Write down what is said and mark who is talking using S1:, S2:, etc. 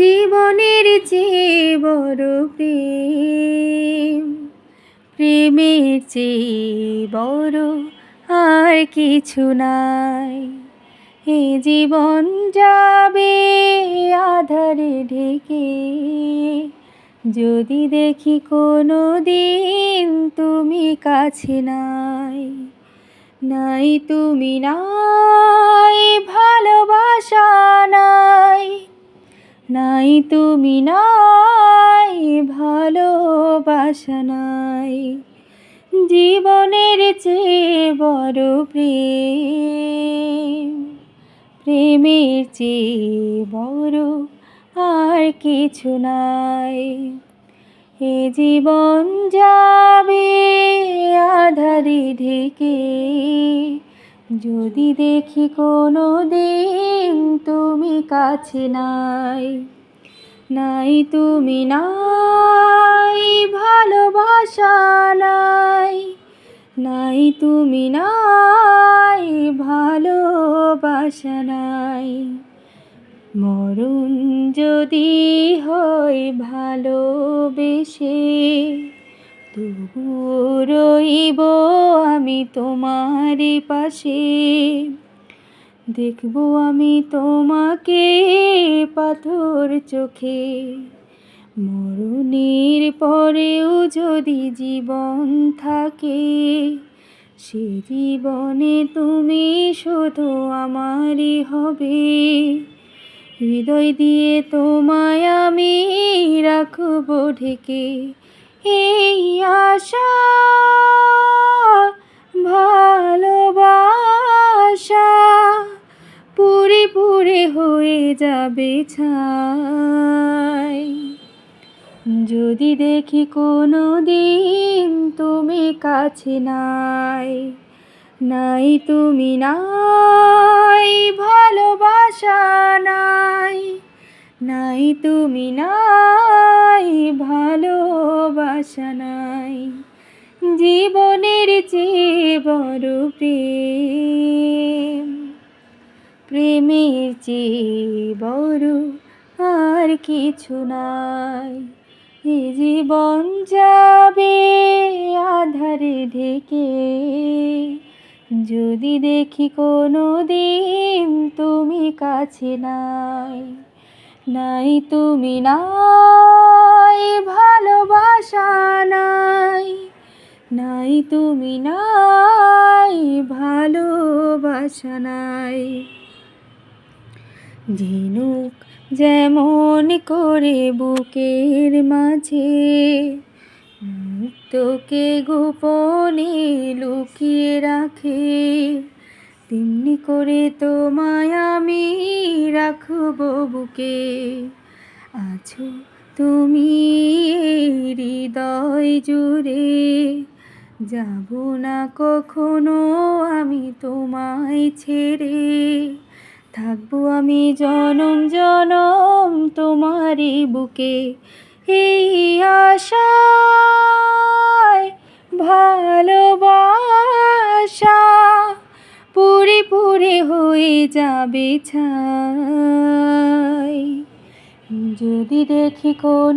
S1: জীবনের চেয়ে বড় প্রেম, প্রেমের চেয়ে বড় আর কিছু নাই। এ জীবন যাবে আধারে ঢেকে, যদি দেখি কোনো দিন তুমি কাছে নাই। নাই তুমি, নাই ভালোবাসা নাই, নাই তুমি, নাই ভালোবাসা নাই। জীবনের চেয়ে বড় প্রেম, প্রেমের চেয়ে বড় আর কিছু নাই। এ জীবন যাবে আধারে ঢেকে, যদি দেখি কোনো দিন তুমি কাছে নাই। নাই তুমি, নাই ভালোবাসা নাই, নাই তুমি, নাই ভালোবাসা নাই। মরণ যদি হয় ভালোবেসে, তবুও রইব আমি তোমারই পাশে। দেখব আমি তোমাকে পাথর চোখে, মরণের পরেও যদি জীবন থাকে, সে জীবনে তুমি শুধু আমারই হবে। হৃদয় দিয়ে তোমায় আমি রাখব ঢেকে, এই আশা ভালোবাসা পুরে পুরে হয়ে যাবে ছাই। যদি দেখি কোনো দিন তুমি কাছে নাই। নাই তুমি, নাই ভালোবাসা নাই, নাই তুমি, নাই ভালোবাসা নাই। জীবনের চেয়ে বড় প্রেম, প্রেমের চেয়ে বড় আর কিছু নাই। এ জীবন যাবে আধারে ঢেকে, যদি দেখি কোনো দিন তুমি কাছে নাই। নাই তুমি, নাই ভালোবাসা নাই, নাই তুমি, নাই ভালোবাসা নাই। ঝিনুক যেমন করে বুকের মাঝে মুক্তকে গোপনে লুকিয়ে রাখে, তেমনি করে তোমায় আমি রাখব বুকে। আছো তুমি হৃদয় জুড়ে, যাব না কখনো আমি তোমায় ছেড়ে। থাকবো আমি জনম জনম তোমারই বুকে, এই আশায় ভালোবাসা পুরে পুরে হয়ে যাবে ছাই। যদি দেখি কোনো